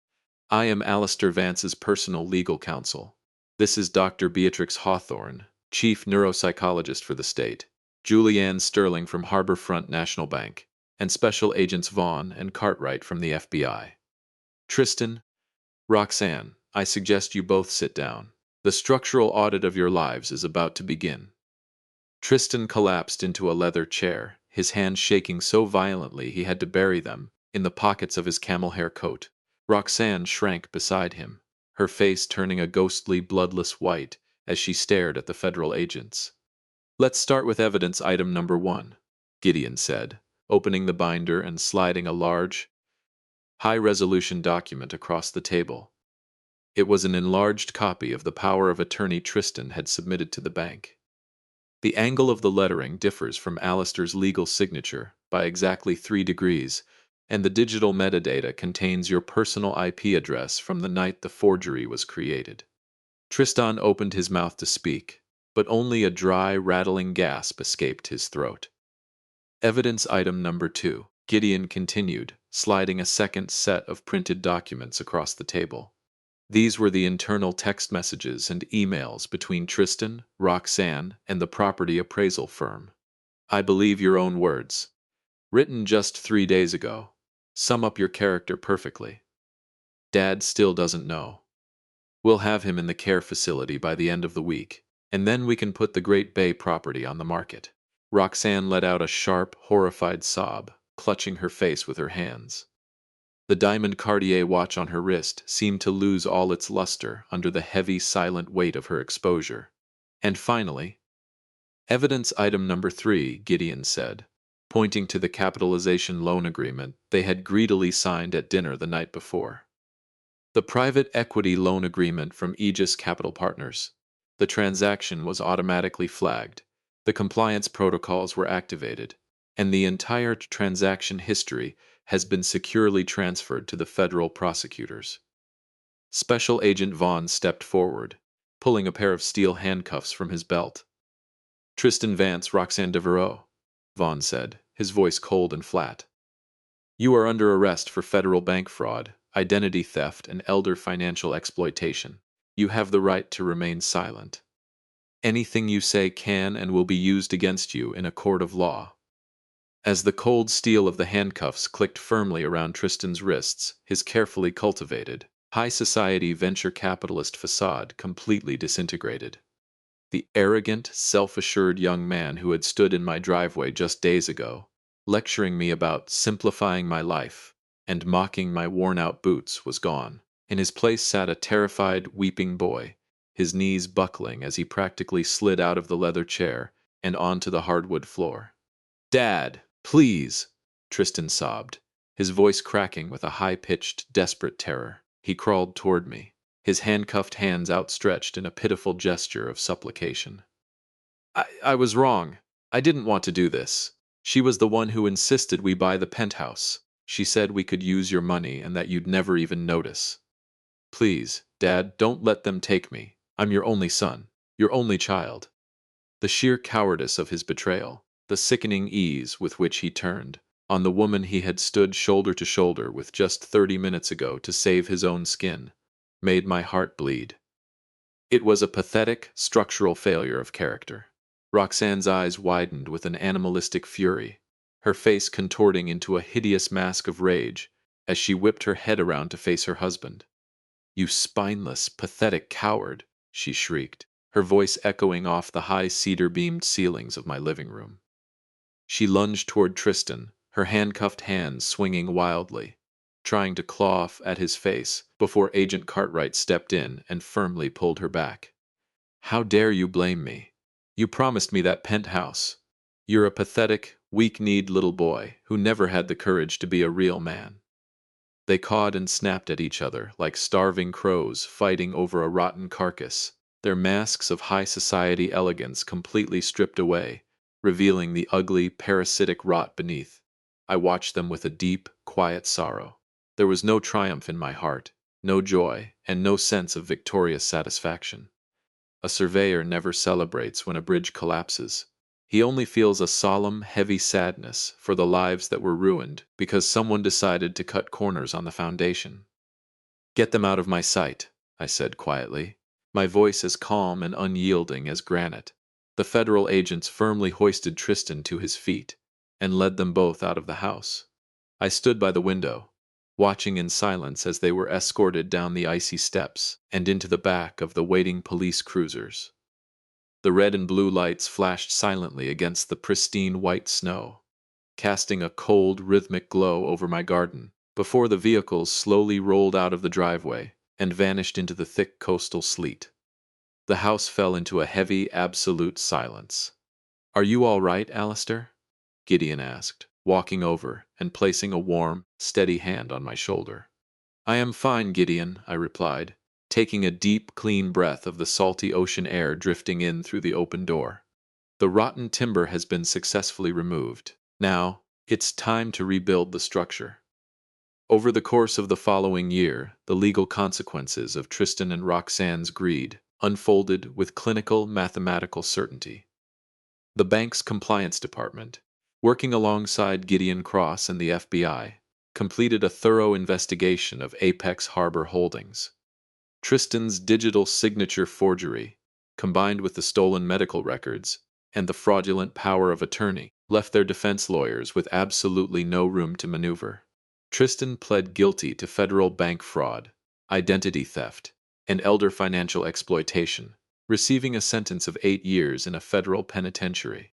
"I am Alistair Vance's personal legal counsel. This is Dr. Beatrix Hawthorne, chief neuropsychologist for the state, Julianne Sterling from Harborfront National Bank, and Special Agents Vaughn and Cartwright from the FBI. Tristan, Roxanne, I suggest you both sit down. The structural audit of your lives is about to begin." Tristan collapsed into a leather chair, his hands shaking so violently he had to bury them in the pockets of his camel hair coat. Roxanne shrank beside him, her face turning a ghostly, bloodless white as she stared at the federal agents. "Let's start with evidence item number 1, Gideon said, opening the binder and sliding a large, high-resolution document across the table. It was an enlarged copy of the power of attorney Tristan had submitted to the bank. The angle of the lettering differs from Alistair's legal signature by exactly 3 degrees, and the digital metadata contains your personal IP address from the night the forgery was created. Tristan opened his mouth to speak, but only a dry, rattling gasp escaped his throat. Evidence item number 2, Gideon continued, sliding a second set of printed documents across the table. These were the internal text messages and emails between Tristan, Roxanne, and the property appraisal firm. I believe your own words. Written just 3 days ago. Sum up your character perfectly. Dad still doesn't know. We'll have him in the care facility by the end of the week, and then we can put the Great Bay property on the market." Roxanne let out a sharp, horrified sob, clutching her face with her hands. The diamond Cartier watch on her wrist seemed to lose all its luster under the heavy, silent weight of her exposure. "And finally, evidence item number 3, Gideon said, pointing to the capitalization loan agreement they had greedily signed at dinner the night before. The private equity loan agreement from Aegis Capital Partners. The transaction was automatically flagged, the compliance protocols were activated, and the entire transaction history has been securely transferred to the federal prosecutors. Special Agent Vaughn stepped forward, pulling a pair of steel handcuffs from his belt. Tristan Vance, Roxanne Devereaux, Vaughn said, his voice cold and flat. You are under arrest for federal bank fraud, identity theft, and elder financial exploitation. You have the right to remain silent. Anything you say can and will be used against you in a court of law. As the cold steel of the handcuffs clicked firmly around Tristan's wrists, his carefully cultivated, high society venture capitalist facade completely disintegrated. The arrogant, self-assured young man who had stood in my driveway just days ago, lecturing me about simplifying my life and mocking my worn-out boots, was gone. In his place sat a terrified, weeping boy, his knees buckling as he practically slid out of the leather chair and onto the hardwood floor. "Dad, please!" Tristan sobbed, his voice cracking with a high-pitched, desperate terror. He crawled toward me, his handcuffed hands outstretched in a pitiful gesture of supplication. I was wrong. I didn't want to do this. She was the one who insisted we buy the penthouse. She said we could use your money and that you'd never even notice. Please, Dad, don't let them take me. I'm your only son, your only child. The sheer cowardice of his betrayal, the sickening ease with which he turned on the woman he had stood shoulder to shoulder with just 30 minutes ago to save his own skin, made my heart bleed. It was a pathetic, structural failure of character. Roxanne's eyes widened with an animalistic fury, her face contorting into a hideous mask of rage as she whipped her head around to face her husband. "You spineless, pathetic coward," she shrieked, her voice echoing off the high cedar-beamed ceilings of my living room. She lunged toward Tristan, her handcuffed hands swinging wildly, trying to claw at his face before Agent Cartwright stepped in and firmly pulled her back. "How dare you blame me? You promised me that penthouse. You're a pathetic, weak-kneed little boy who never had the courage to be a real man." They cawed and snapped at each other like starving crows fighting over a rotten carcass, their masks of high society elegance completely stripped away, revealing the ugly, parasitic rot beneath. I watched them with a deep, quiet sorrow. There was no triumph in my heart, no joy, and no sense of victorious satisfaction. A surveyor never celebrates when a bridge collapses. He only feels a solemn, heavy sadness for the lives that were ruined because someone decided to cut corners on the foundation. "Get them out of my sight," I said quietly, my voice as calm and unyielding as granite. The federal agents firmly hoisted Tristan to his feet and led them both out of the house. I stood by the window, watching in silence as they were escorted down the icy steps and into the back of the waiting police cruisers. The red and blue lights flashed silently against the pristine white snow, casting a cold, rhythmic glow over my garden, before the vehicles slowly rolled out of the driveway and vanished into the thick coastal sleet. The house fell into a heavy, absolute silence. "Are you all right, Alistair?" Gideon asked, walking over and placing a warm, steady hand on my shoulder. "I am fine, Gideon," I replied, taking a deep, clean breath of the salty ocean air drifting in through the open door. "The rotten timber has been successfully removed. Now, it's time to rebuild the structure." Over the course of the following year, the legal consequences of Tristan and Roxanne's greed unfolded with clinical mathematical certainty. The bank's compliance department, working alongside Gideon Cross and the FBI, completed a thorough investigation of Apex Harbor Holdings. Tristan's digital signature forgery, combined with the stolen medical records and the fraudulent power of attorney, left their defense lawyers with absolutely no room to maneuver. Tristan pled guilty to federal bank fraud, identity theft, and elder financial exploitation, receiving a sentence of 8 years in a federal penitentiary.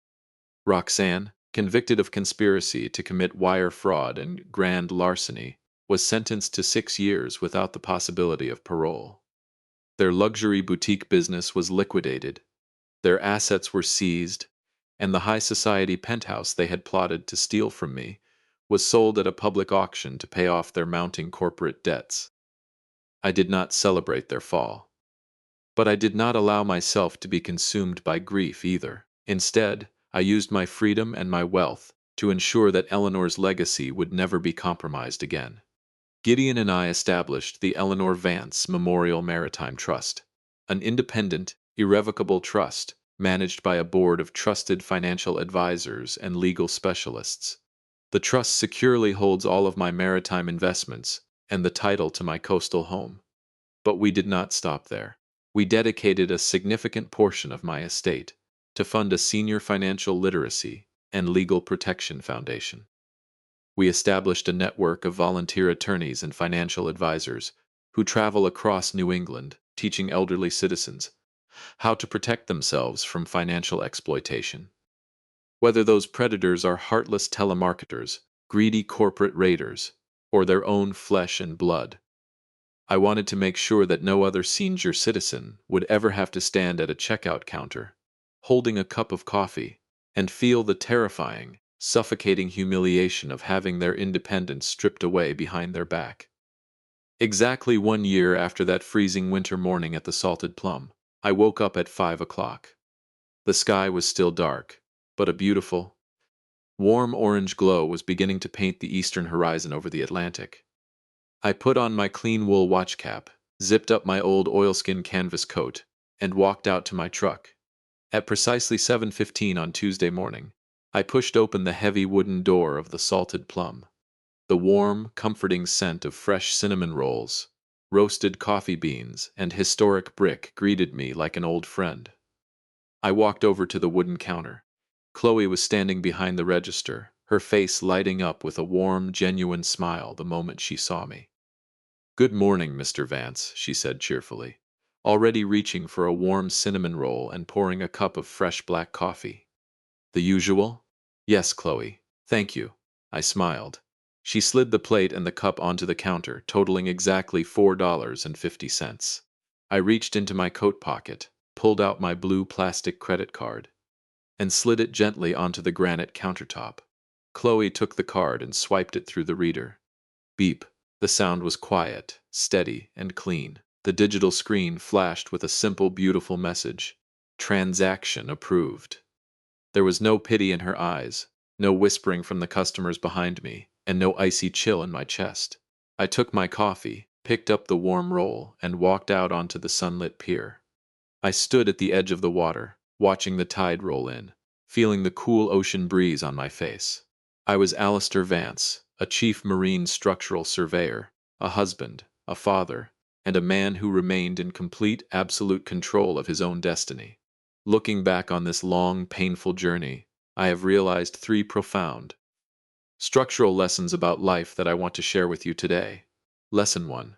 Roxanne, convicted of conspiracy to commit wire fraud and grand larceny, was sentenced to 6 years without the possibility of parole. Their luxury boutique business was liquidated, their assets were seized, and the high society penthouse they had plotted to steal from me was sold at a public auction to pay off their mounting corporate debts. I did not celebrate their fall. But I did not allow myself to be consumed by grief either. Instead, I used my freedom and my wealth to ensure that Eleanor's legacy would never be compromised again. Gideon and I established the Eleanor Vance Memorial Maritime Trust, an independent, irrevocable trust managed by a board of trusted financial advisors and legal specialists. The trust securely holds all of my maritime investments and the title to my coastal home. But we did not stop there. We dedicated a significant portion of my estate to fund a senior financial literacy and legal protection foundation. We established a network of volunteer attorneys and financial advisors who travel across New England teaching elderly citizens how to protect themselves from financial exploitation. Whether those predators are heartless telemarketers, greedy corporate raiders, or their own flesh and blood, I wanted to make sure that no other senior citizen would ever have to stand at a checkout counter, holding a cup of coffee, and feel the terrifying, suffocating humiliation of having their independence stripped away behind their back. Exactly 1 year after that freezing winter morning at the Salted Plum, I woke up at 5 o'clock. The sky was still dark, but a beautiful, warm orange glow was beginning to paint the eastern horizon over the Atlantic. I put on my clean wool watch cap, zipped up my old oilskin canvas coat, and walked out to my truck. At precisely 7:15 on Tuesday morning, I pushed open the heavy wooden door of the Salted Plum. The warm, comforting scent of fresh cinnamon rolls, roasted coffee beans, and historic brick greeted me like an old friend. I walked over to the wooden counter. Chloe was standing behind the register, her face lighting up with a warm, genuine smile the moment she saw me. "Good morning, Mr. Vance," she said cheerfully, already reaching for a warm cinnamon roll and pouring a cup of fresh black coffee. "The usual?" "Yes, Chloe. Thank you." I smiled. She slid the plate and the cup onto the counter, totaling exactly $4.50. I reached into my coat pocket, pulled out my blue plastic credit card, and slid it gently onto the granite countertop. Chloe took the card and swiped it through the reader. Beep. The sound was quiet, steady, and clean. The digital screen flashed with a simple, beautiful message. Transaction approved. There was no pity in her eyes, no whispering from the customers behind me, and no icy chill in my chest. I took my coffee, picked up the warm roll, and walked out onto the sunlit pier. I stood at the edge of the water, watching the tide roll in, feeling the cool ocean breeze on my face. I was Alistair Vance, a chief marine structural surveyor, a husband, a father, and a man who remained in complete, absolute control of his own destiny. Looking back on this long, painful journey, I have realized 3 profound, structural lessons about life that I want to share with you today. Lesson 1.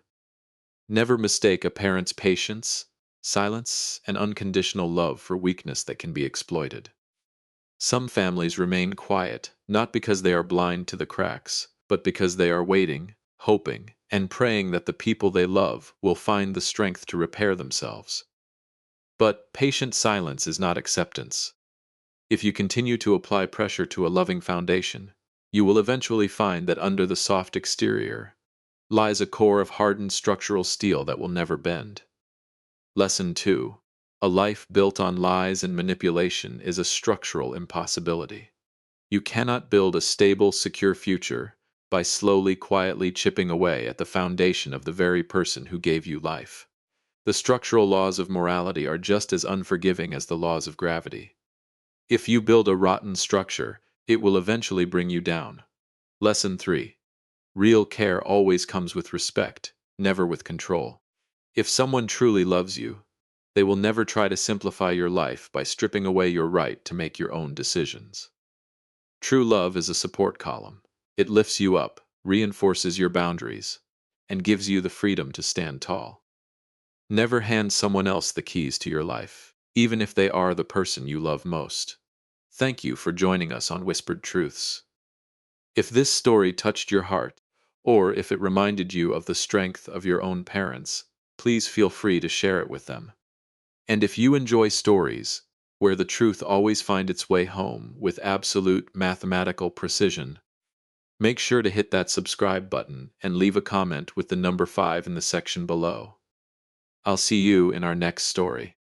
Never mistake a parent's patience, silence, and unconditional love for weakness that can be exploited. Some families remain quiet, not because they are blind to the cracks, but because they are waiting, hoping, and praying that the people they love will find the strength to repair themselves. But patient silence is not acceptance. If you continue to apply pressure to a loving foundation, you will eventually find that under the soft exterior lies a core of hardened structural steel that will never bend. Lesson 2. A life built on lies and manipulation is a structural impossibility. You cannot build a stable, secure future by slowly, quietly chipping away at the foundation of the very person who gave you life. The structural laws of morality are just as unforgiving as the laws of gravity. If you build a rotten structure, it will eventually bring you down. Lesson 3. Real care always comes with respect, never with control. If someone truly loves you, they will never try to simplify your life by stripping away your right to make your own decisions. True love is a support column. It lifts you up, reinforces your boundaries, and gives you the freedom to stand tall. Never hand someone else the keys to your life, even if they are the person you love most. Thank you for joining us on Whispered Truths. If this story touched your heart, or if it reminded you of the strength of your own parents, please feel free to share it with them. And if you enjoy stories where the truth always finds its way home with absolute mathematical precision, make sure to hit that subscribe button and leave a comment with the number 5 in the section below. I'll see you in our next story.